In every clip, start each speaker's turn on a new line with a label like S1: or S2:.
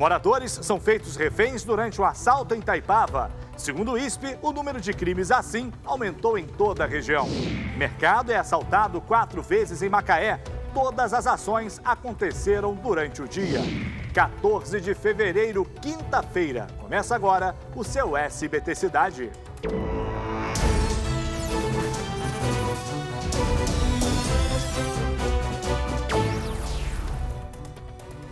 S1: Moradores são feitos reféns durante um assalto em Itaipava. Segundo o ISP, o número de crimes assim aumentou em toda a região. Mercado é assaltado 4 vezes em Macaé. Todas as ações aconteceram durante o dia. 14 de fevereiro, quinta-feira. Começa agora o seu SBT Cidade.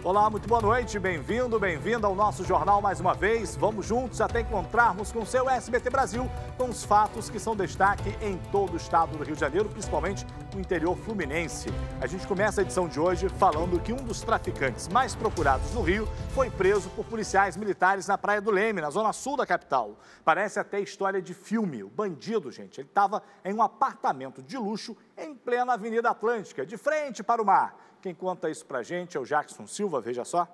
S1: Olá, muito boa noite, bem-vindo, bem-vinda ao nosso jornal mais uma vez. Vamos juntos até encontrarmos com o seu SBT Brasil, com os fatos que são destaque em todo o estado do Rio de Janeiro, principalmente no interior fluminense. A gente começa a edição de hoje falando que um dos traficantes mais procurados no Rio foi preso por policiais militares na Praia do Leme, na zona sul da capital. Parece até história de filme. O bandido, gente, ele estava em um apartamento de luxo em plena Avenida Atlântica, de frente para o mar. Quem conta isso pra gente é o Jackson Silva, veja só.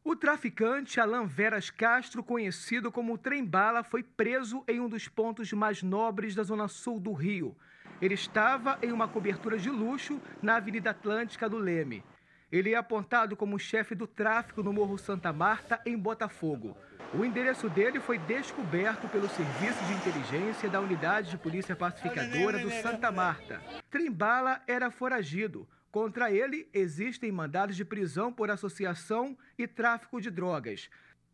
S2: O traficante Alan Veras Castro, conhecido como Trem Bala, foi preso em um dos pontos mais nobres da zona sul do Rio. Ele estava em uma cobertura de luxo na Avenida Atlântica do Leme. Ele é apontado como chefe do tráfico no Morro Santa Marta, em Botafogo. O endereço dele foi descoberto pelo Serviço de Inteligência da Unidade de Polícia Pacificadora do Santa Marta. Trem Bala era foragido. Contra ele, existem mandados de prisão por associação e tráfico de drogas.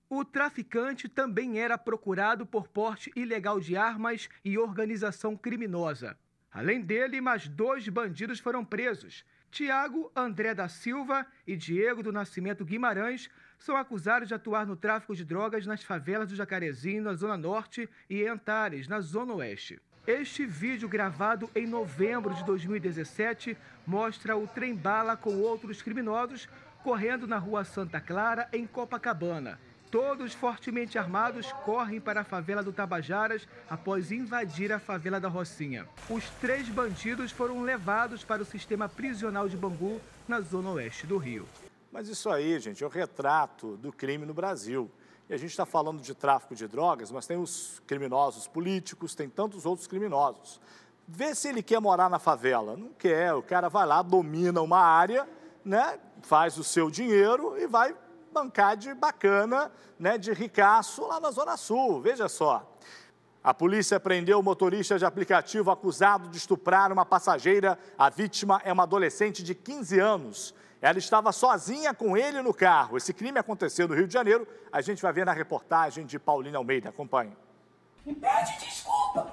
S2: O traficante também era procurado por porte ilegal de armas e organização criminosa. Além dele, mais 2 bandidos foram presos. Tiago André da Silva e Diego do Nascimento Guimarães são acusados de atuar no tráfico de drogas nas favelas do Jacarezinho, na Zona Norte, e Antares, na Zona Oeste. Este vídeo, gravado em novembro de 2017, mostra o Trem Bala com outros criminosos correndo na Rua Santa Clara, em Copacabana. Todos fortemente armados correm para a favela do Tabajaras após invadir a favela da Rocinha. Os 3 bandidos foram levados para o sistema prisional de Bangu, na Zona Oeste do Rio.
S1: Mas isso aí, gente, é o retrato do crime no Brasil. E a gente está falando de tráfico de drogas, mas tem os criminosos políticos, tem tantos outros criminosos. Vê se ele quer morar na favela. Não quer, o cara vai lá, domina uma área, né, faz o seu dinheiro e vai bancar de bacana, né, de ricaço lá na Zona Sul. Veja só. A polícia prendeu o motorista de aplicativo acusado de estuprar uma passageira. A vítima é uma adolescente de 15 anos. Ela estava sozinha com ele no carro. Esse crime aconteceu no Rio de Janeiro. A gente vai ver na reportagem de Paulina Almeida. Acompanhe.
S3: Me pede desculpa.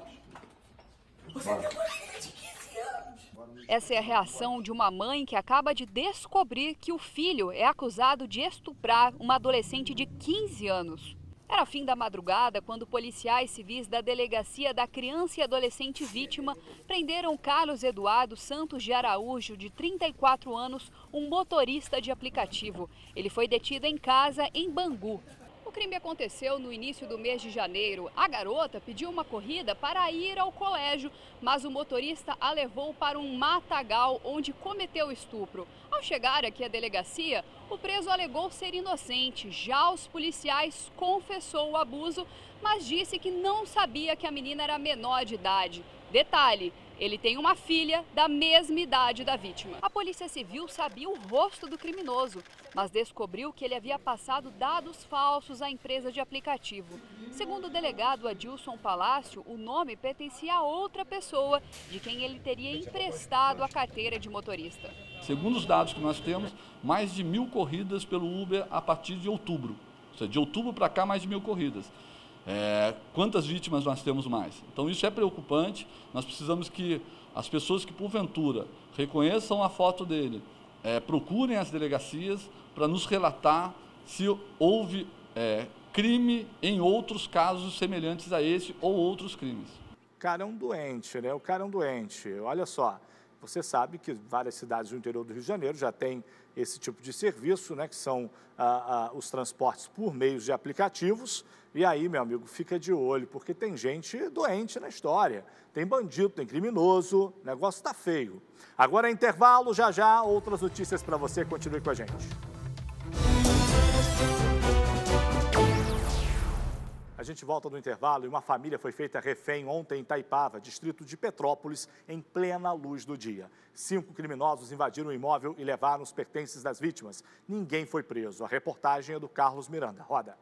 S3: Você tem uma filha de 15 anos.
S4: Essa é a reação de uma mãe que acaba de descobrir que o filho é acusado de estuprar uma adolescente de 15 anos. Era fim da madrugada quando policiais civis da Delegacia da Criança e Adolescente Vítima prenderam Carlos Eduardo Santos de Araújo, de 34 anos, um motorista de aplicativo. Ele foi detido em casa, em Bangu. O crime aconteceu no início do mês de janeiro. A garota pediu uma corrida para ir ao colégio, mas o motorista a levou para um matagal onde cometeu o estupro. Ao chegar aqui à delegacia, o preso alegou ser inocente. Já aos policiais confessou o abuso, mas disse que não sabia que a menina era menor de idade. Detalhe, ele tem uma filha da mesma idade da vítima. A Polícia Civil sabia o rosto do criminoso, mas descobriu que ele havia passado dados falsos à empresa de aplicativo. Segundo o delegado Adilson Palácio, o nome pertencia a outra pessoa, de quem ele teria emprestado a carteira de motorista.
S5: Segundo os dados que nós temos, mais de 1.000 corridas pelo Uber a partir de outubro. Ou seja, de outubro para cá, mais de 1.000 corridas. Quantas vítimas nós temos mais? Então isso é preocupante. Nós precisamos que as pessoas que porventura reconheçam a foto dele, procurem as delegacias para nos relatar se houve crime em outros casos semelhantes a esse ou outros crimes.
S1: O cara é um doente, né? O cara é um doente. Olha só, você sabe que várias cidades do interior do Rio de Janeiro já têm esse tipo de serviço, né? Que são os transportes por meios de aplicativos. E aí, meu amigo, fica de olho, porque tem gente doente na história. Tem bandido, tem criminoso, o negócio tá feio. Agora é intervalo, já, outras notícias para você. Continue com a gente. A gente volta do intervalo e uma família foi feita refém ontem em Itaipava, distrito de Petrópolis, em plena luz do dia. 5 criminosos invadiram o imóvel e levaram os pertences das vítimas. Ninguém foi preso. A reportagem é do Carlos Miranda. Roda.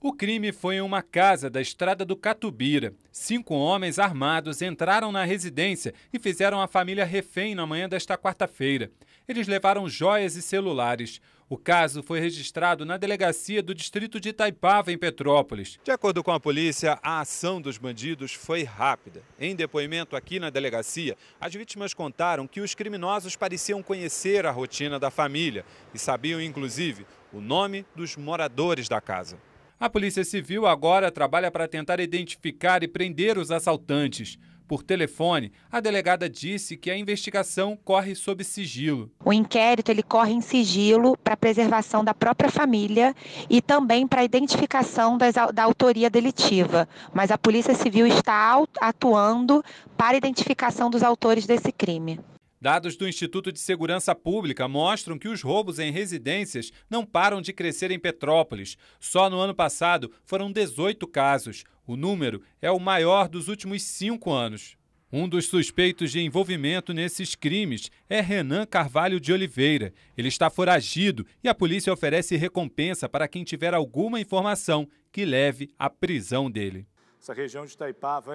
S6: O crime foi em uma casa da estrada do Catubira. 5 homens armados entraram na residência e fizeram a família refém na manhã desta quarta-feira. Eles levaram joias e celulares. O caso foi registrado na delegacia do distrito de Itaipava, em Petrópolis. De acordo com a polícia, a ação dos bandidos foi rápida. Em depoimento aqui na delegacia, as vítimas contaram que os criminosos pareciam conhecer a rotina da família e sabiam, inclusive, o nome dos moradores da casa. A Polícia Civil agora trabalha para tentar identificar e prender os assaltantes. Por telefone, a delegada disse que a investigação corre sob sigilo.
S7: O inquérito ele corre em sigilo para a preservação da própria família e também para a identificação da autoria delitiva. Mas a Polícia Civil está atuando para a identificação dos autores desse crime.
S6: Dados do Instituto de Segurança Pública mostram que os roubos em residências não param de crescer em Petrópolis. Só no ano passado foram 18 casos. O número é o maior dos últimos 5 anos. Um dos suspeitos de envolvimento nesses crimes é Renan Carvalho de Oliveira. Ele está foragido e a polícia oferece recompensa para quem tiver alguma informação que leve à prisão dele.
S1: Essa região de Itaipava,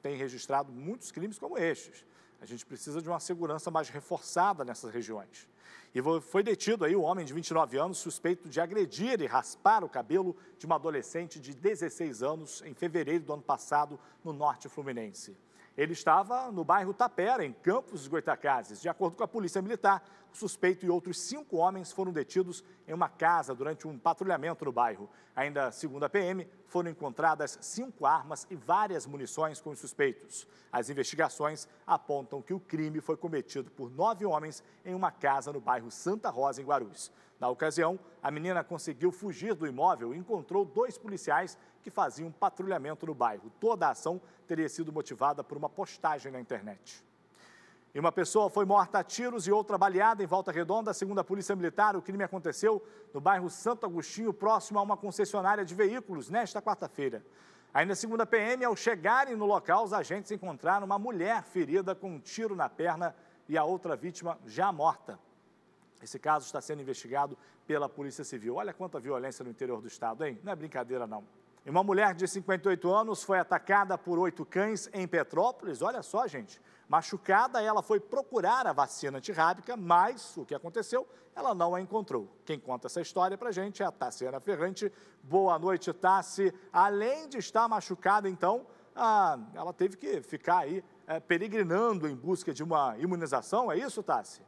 S1: tem registrado muitos crimes como estes. A gente precisa de uma segurança mais reforçada nessas regiões. E foi detido aí um homem de 29 anos suspeito de agredir e raspar o cabelo de uma adolescente de 16 anos em fevereiro do ano passado no norte fluminense. Ele estava no bairro Tapera, em Campos dos Goytacazes. De acordo com a Polícia Militar, o suspeito e outros 5 homens foram detidos em uma casa durante um patrulhamento no bairro. Ainda segundo a PM, foram encontradas 5 armas e várias munições com os suspeitos. As investigações apontam que o crime foi cometido por 9 homens em uma casa no bairro Santa Rosa, em Guarulhos. Na ocasião, a menina conseguiu fugir do imóvel e encontrou 2 policiais que faziam patrulhamento no bairro. Toda a ação teria sido motivada por uma postagem na internet. E uma pessoa foi morta a tiros e outra baleada em Volta Redonda. Segundo a Polícia Militar, o crime aconteceu no bairro Santo Agostinho, próximo a uma concessionária de veículos, nesta quarta-feira. Ainda segundo a PM, ao chegarem no local, os agentes encontraram uma mulher ferida com um tiro na perna e a outra vítima já morta. Esse caso está sendo investigado pela Polícia Civil. Olha quanta violência no interior do estado, hein? Não é brincadeira, não. E uma mulher de 58 anos foi atacada por 8 cães em Petrópolis. Olha só, gente. Machucada, ela foi procurar a vacina antirrábica, mas o que aconteceu, ela não a encontrou. Quem conta essa história pra gente é a Tassiana Ferrante. Boa noite, Tassi. Além de estar machucada, então, ela teve que ficar aí peregrinando em busca de uma imunização. É isso, Tassi?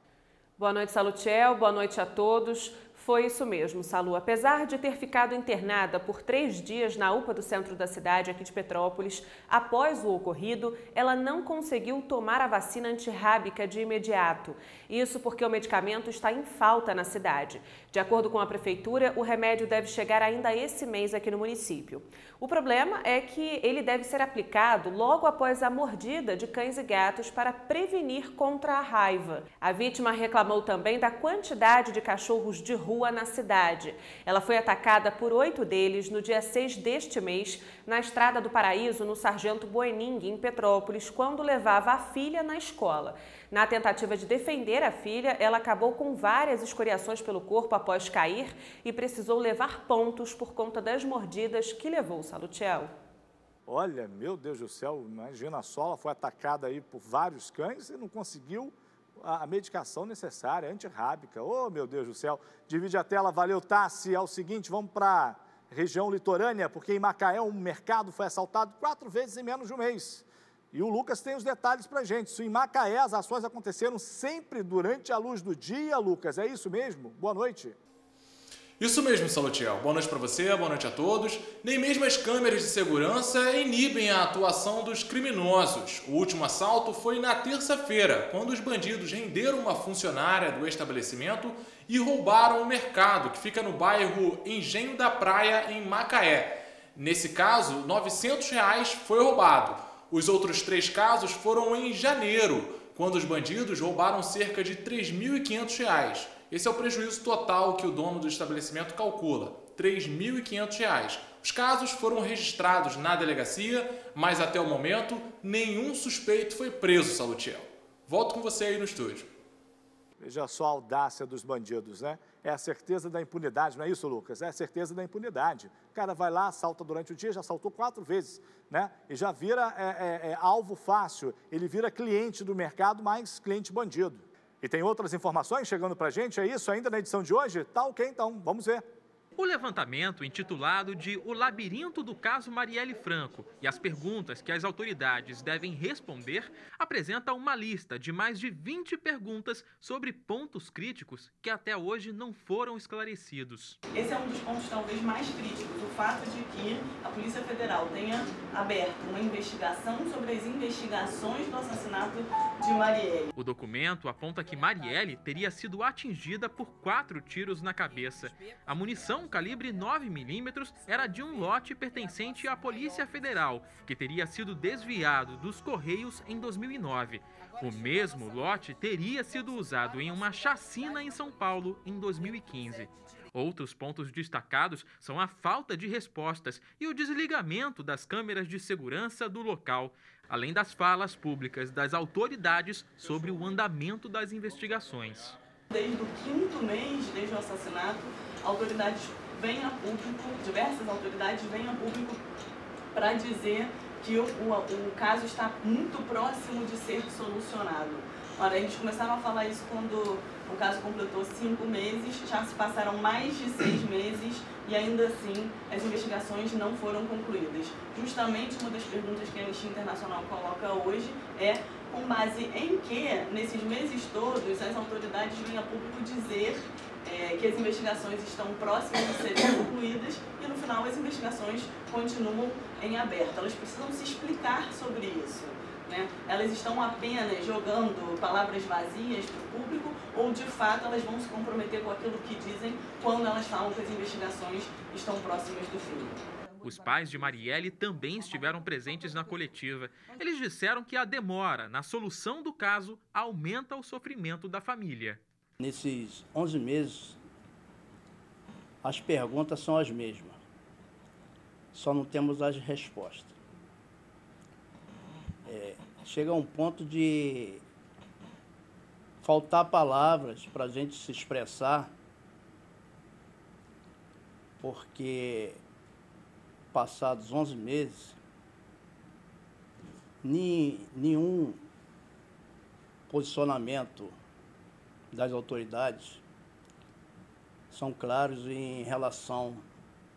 S8: Boa noite, Salutiel. Boa noite a todos. Foi isso mesmo, Salu. Apesar de ter ficado internada por 3 dias na UPA do centro da cidade, aqui de Petrópolis, após o ocorrido, ela não conseguiu tomar a vacina antirrábica de imediato. Isso porque o medicamento está em falta na cidade. De acordo com a prefeitura, o remédio deve chegar ainda esse mês aqui no município. O problema é que ele deve ser aplicado logo após a mordida de cães e gatos para prevenir contra a raiva. A vítima reclamou também da quantidade de cachorros de rua na cidade. Ela foi atacada por 8 deles no dia 6 deste mês, na Estrada do Paraíso, no Sargento Boening, em Petrópolis, quando levava a filha na escola. Na tentativa de defender a filha, ela acabou com várias escoriações pelo corpo após cair e precisou levar pontos por conta das mordidas que levou, Salutiel.
S1: Olha, meu Deus do céu, imagina só, ela foi atacada aí por vários cães e não conseguiu a medicação necessária, antirrábica. Oh, meu Deus do céu. Divide a tela, valeu, Tassi. É o seguinte, vamos para a região litorânea, porque em Macaé um mercado foi assaltado 4 vezes em menos de um mês. E o Lucas tem os detalhes para a gente. Isso em Macaé, as ações aconteceram sempre durante a luz do dia, Lucas. É isso mesmo? Boa noite.
S9: Isso mesmo, Salutiel. Boa noite para você, boa noite a todos. Nem mesmo as câmeras de segurança inibem a atuação dos criminosos. O último assalto foi na terça-feira, quando os bandidos renderam uma funcionária do estabelecimento e roubaram o mercado, que fica no bairro Engenho da Praia, em Macaé. Nesse caso, R$ 900 foi roubado. Os outros 3 casos foram em janeiro, quando os bandidos roubaram cerca de R$ 3.500. Esse é o prejuízo total que o dono do estabelecimento calcula, R$ 3.500. Os casos foram registrados na delegacia, mas até o momento nenhum suspeito foi preso, Salutiel. Volto com você aí no estúdio.
S1: Veja só a audácia dos bandidos, né? É a certeza da impunidade, não é isso, Lucas? É a certeza da impunidade. O cara vai lá, assalta durante o dia, já assaltou 4 vezes, né? E já vira alvo fácil, ele vira cliente do mercado, mais cliente bandido. E tem outras informações chegando pra gente, é isso ainda na edição de hoje? Tá ok, então, vamos ver.
S10: O levantamento, intitulado de O Labirinto do Caso Marielle Franco e as perguntas que as autoridades devem responder, apresenta uma lista de mais de 20 perguntas sobre pontos críticos que até hoje não foram esclarecidos.
S11: Esse é um dos pontos talvez mais críticos, o fato de que a Polícia Federal tenha aberto uma investigação sobre as investigações do assassinato de Marielle.
S10: O documento aponta que Marielle teria sido atingida por 4 tiros na cabeça. A munição calibre 9mm era de um lote pertencente à Polícia Federal, que teria sido desviado dos Correios em 2009. O mesmo lote teria sido usado em uma chacina em São Paulo em 2015. Outros pontos destacados são a falta de respostas e o desligamento das câmeras de segurança do local, além das falas públicas das autoridades sobre o andamento das investigações.
S11: Desde o 5º mês, desde o assassinato, autoridades vêm a público, diversas autoridades vêm a público para dizer que o caso está muito próximo de ser solucionado. Ora, eles começaram a falar isso quando o caso completou 5 meses, já se passaram mais de 6 meses e ainda assim as investigações não foram concluídas. Justamente uma das perguntas que a Anistia Internacional coloca hoje é com base em que, nesses meses todos, as autoridades vêm a público dizer que as investigações estão próximas de serem concluídas e, no final, as investigações continuam em aberto. Elas precisam se explicar sobre isso, né? Elas estão apenas jogando palavras vazias para o público ou, de fato, elas vão se comprometer com aquilo que dizem quando elas falam que as investigações estão próximas do fim.
S10: Os pais de Marielle também estiveram presentes na coletiva. Eles disseram que a demora na solução do caso aumenta o sofrimento da família.
S12: Nesses 11 meses, as perguntas são as mesmas, só não temos as respostas. Chega a um ponto de faltar palavras para a gente se expressar, porque passados 11 meses, nenhum posicionamento das autoridades são claros em relação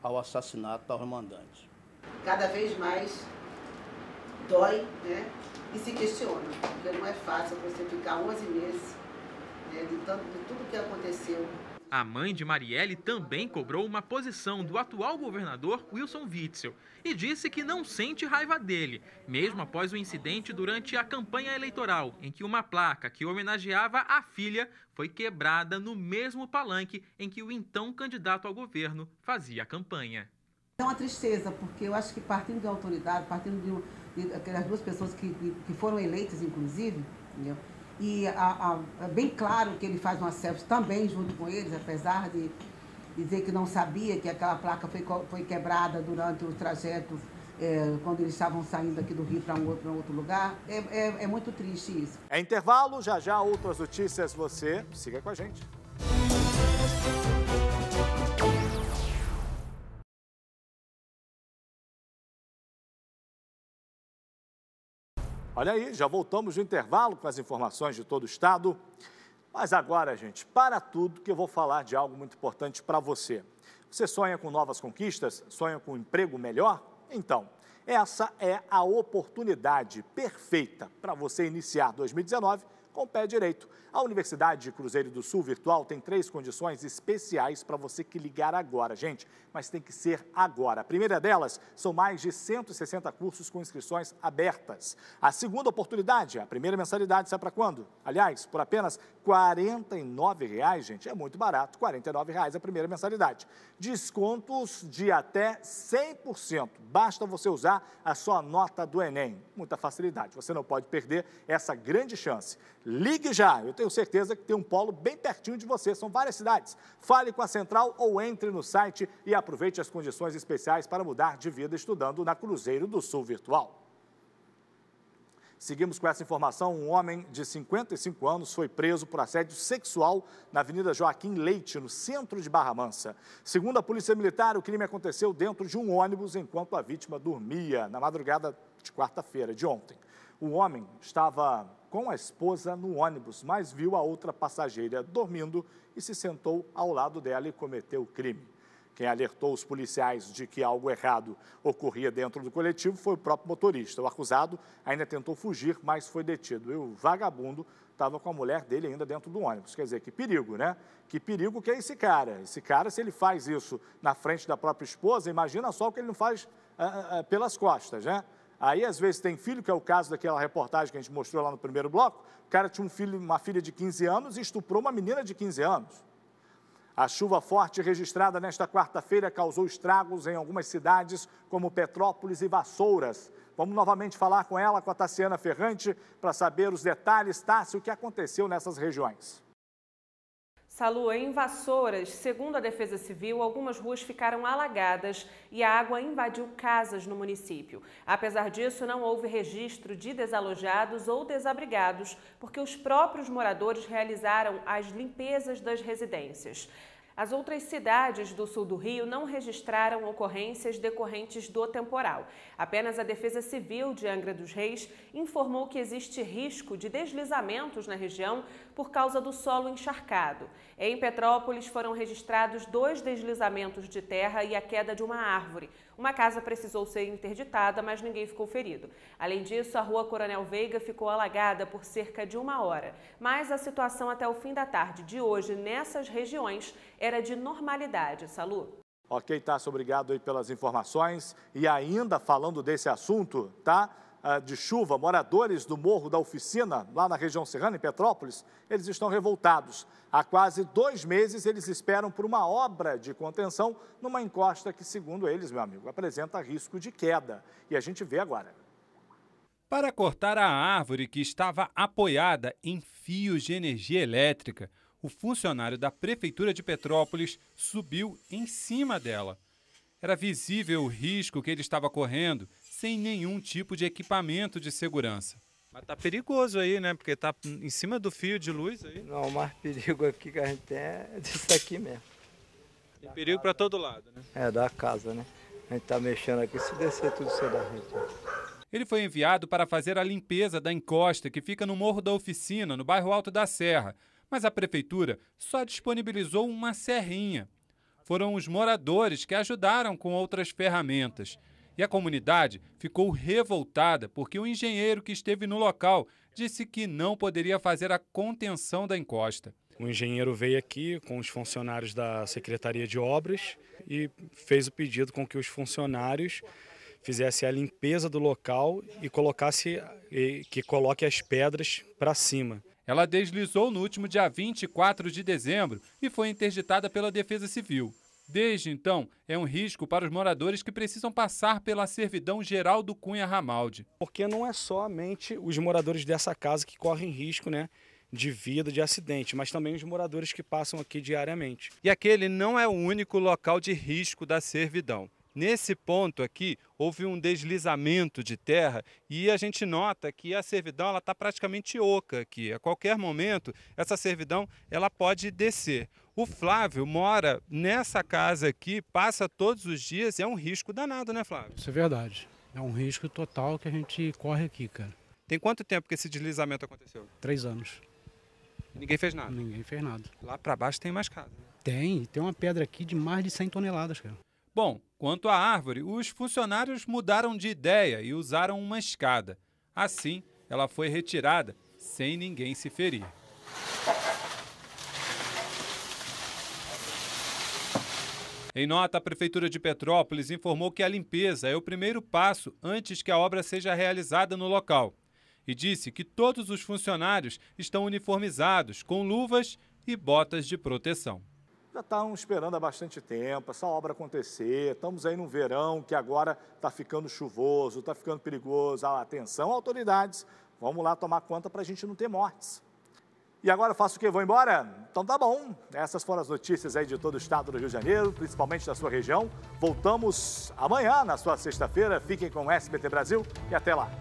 S12: ao assassinato da mandante.
S13: Cada vez mais dói, né? E se questiona, porque não é fácil você ficar 11 meses, né, de tudo que aconteceu.
S10: A mãe de Marielle também cobrou uma posição do atual governador Wilson Witzel e disse que não sente raiva dele, mesmo após o incidente durante a campanha eleitoral, em que uma placa que homenageava a filha foi quebrada no mesmo palanque em que o então candidato ao governo fazia campanha.
S13: É uma tristeza, porque eu acho que partindo de autoridade, partindo de aquelas 2 pessoas que foram eleitas, inclusive, entendeu? E é bem claro que ele faz uma selfie também junto com eles, apesar de dizer que não sabia que aquela placa foi quebrada durante o trajeto, quando eles estavam saindo aqui do Rio para um outro lugar. É muito triste isso.
S1: É intervalo, já outras notícias, você siga com a gente. Olha aí, já voltamos do intervalo com as informações de todo o estado. Mas agora, gente, para tudo que eu vou falar de algo muito importante para você. Você sonha com novas conquistas? Sonha com um emprego melhor? Então, essa é a oportunidade perfeita para você iniciar 2019 com o pé direito. A Universidade de Cruzeiro do Sul Virtual tem 3 condições especiais para você que ligar agora, gente, mas tem que ser agora. A primeira delas são mais de 160 cursos com inscrições abertas. A segunda oportunidade, a primeira mensalidade, sabe para quando? Aliás, por apenas R$ 49,00, gente, é muito barato, R$ 49,00 a primeira mensalidade. Descontos de até 100%, basta você usar a sua nota do Enem. Muita facilidade, você não pode perder essa grande chance. Ligue já, eu tenho certeza que tem um polo bem pertinho de você, são várias cidades. Fale com a Central ou entre no site e aproveite as condições especiais para mudar de vida estudando na Cruzeiro do Sul Virtual. Seguimos com essa informação, um homem de 55 anos foi preso por assédio sexual na Avenida Joaquim Leite, no centro de Barra Mansa. Segundo a Polícia Militar, o crime aconteceu dentro de um ônibus enquanto a vítima dormia na madrugada de quarta-feira, de ontem. O homem estava com a esposa no ônibus, mas viu a outra passageira dormindo e se sentou ao lado dela e cometeu o crime. Quem alertou os policiais de que algo errado ocorria dentro do coletivo foi o próprio motorista. O acusado ainda tentou fugir, mas foi detido. E o vagabundo estava com a mulher dele ainda dentro do ônibus. Quer dizer, que perigo, né? Que perigo que é esse cara. Esse cara, se ele faz isso na frente da própria esposa, imagina só o que ele não faz pelas costas, né? Aí, às vezes, tem filho, que é o caso daquela reportagem que a gente mostrou lá no primeiro bloco. O cara tinha uma filha de 15 anos e estuprou uma menina de 15 anos. A chuva forte registrada nesta quarta-feira causou estragos em algumas cidades, como Petrópolis e Vassouras. Vamos novamente falar com ela, com a Tassiana Ferrante, para saber os detalhes. Tassi, o que aconteceu nessas regiões?
S8: Salu, em Vassouras, segundo a Defesa Civil, algumas ruas ficaram alagadas e a água invadiu casas no município. Apesar disso, não houve registro de desalojados ou desabrigados, porque os próprios moradores realizaram as limpezas das residências. As outras cidades do sul do Rio não registraram ocorrências decorrentes do temporal. Apenas a Defesa Civil de Angra dos Reis informou que existe risco de deslizamentos na região por causa do solo encharcado. Em Petrópolis foram registrados 2 deslizamentos de terra e a queda de uma árvore. Uma casa precisou ser interditada, mas ninguém ficou ferido. Além disso, a rua Coronel Veiga ficou alagada por cerca de 1 hora. Mas a situação até o fim da tarde de hoje nessas regiões era de normalidade. Salu.
S1: Ok, Tassi, obrigado aí pelas informações. E ainda falando desse assunto, tá? De chuva, moradores do Morro da Oficina, lá na região serrana, em Petrópolis, eles estão revoltados. Há quase 2 meses eles esperam por uma obra de contenção numa encosta que, segundo eles, meu amigo, apresenta risco de queda. E a gente vê agora.
S6: Para cortar a árvore que estava apoiada em fios de energia elétrica, o funcionário da Prefeitura de Petrópolis subiu em cima dela. Era visível o risco que ele estava correndo, sem nenhum tipo de equipamento de segurança. Mas tá perigoso aí, né? Porque tá em cima do fio de luz aí.
S14: Não, o mais perigo aqui que a gente tem é disso aqui mesmo.
S6: Tem perigo para todo lado, né?
S14: É, da casa, né? A gente tá mexendo aqui, se descer tudo isso da gente.
S6: Ele foi enviado para fazer a limpeza da encosta que fica no Morro da Oficina, no bairro Alto da Serra. Mas a prefeitura só disponibilizou uma serrinha. Foram os moradores que ajudaram com outras ferramentas. E a comunidade ficou revoltada porque o engenheiro que esteve no local disse que não poderia fazer a contenção da encosta.
S15: O engenheiro veio aqui com os funcionários da Secretaria de Obras e fez o pedido com que os funcionários fizessem a limpeza do local e coloque as pedras para cima.
S6: Ela deslizou no último dia 24 de dezembro e foi interditada pela Defesa Civil. Desde então, é um risco para os moradores que precisam passar pela servidão geral do Cunha Ramaldi.
S15: Porque não é somente os moradores dessa casa que correm risco, né, de vida, de acidente, mas também os moradores que passam aqui diariamente.
S6: E aquele não é o único local de risco da servidão. Nesse ponto aqui, houve um deslizamento de terra e a gente nota que a servidão está praticamente oca aqui. A qualquer momento, essa servidão ela pode descer. O Flávio mora nessa casa aqui, passa todos os dias, é um risco danado, né, Flávio?
S16: Isso é verdade. É um risco total que a gente corre aqui, cara.
S6: Tem quanto tempo que esse deslizamento aconteceu?
S16: 3 anos.
S6: Ninguém fez nada?
S16: Ninguém fez nada.
S6: Lá para baixo tem mais casa.
S16: Tem uma pedra aqui de mais de 100 toneladas, cara.
S6: Bom, quanto à árvore, os funcionários mudaram de ideia e usaram uma escada. Assim, ela foi retirada sem ninguém se ferir. Em nota, a Prefeitura de Petrópolis informou que a limpeza é o primeiro passo antes que a obra seja realizada no local. E disse que todos os funcionários estão uniformizados, com luvas e botas de proteção.
S1: Já estão esperando há bastante tempo essa obra acontecer, estamos aí num verão que agora está ficando chuvoso, está ficando perigoso. Atenção, autoridades, vamos lá tomar conta para a gente não ter mortes. E agora eu faço o quê? Vou embora? Então tá bom. Essas foram as notícias aí de todo o estado do Rio de Janeiro, principalmente da sua região. Voltamos amanhã, na sua sexta-feira. Fiquem com o SBT Brasil e até lá.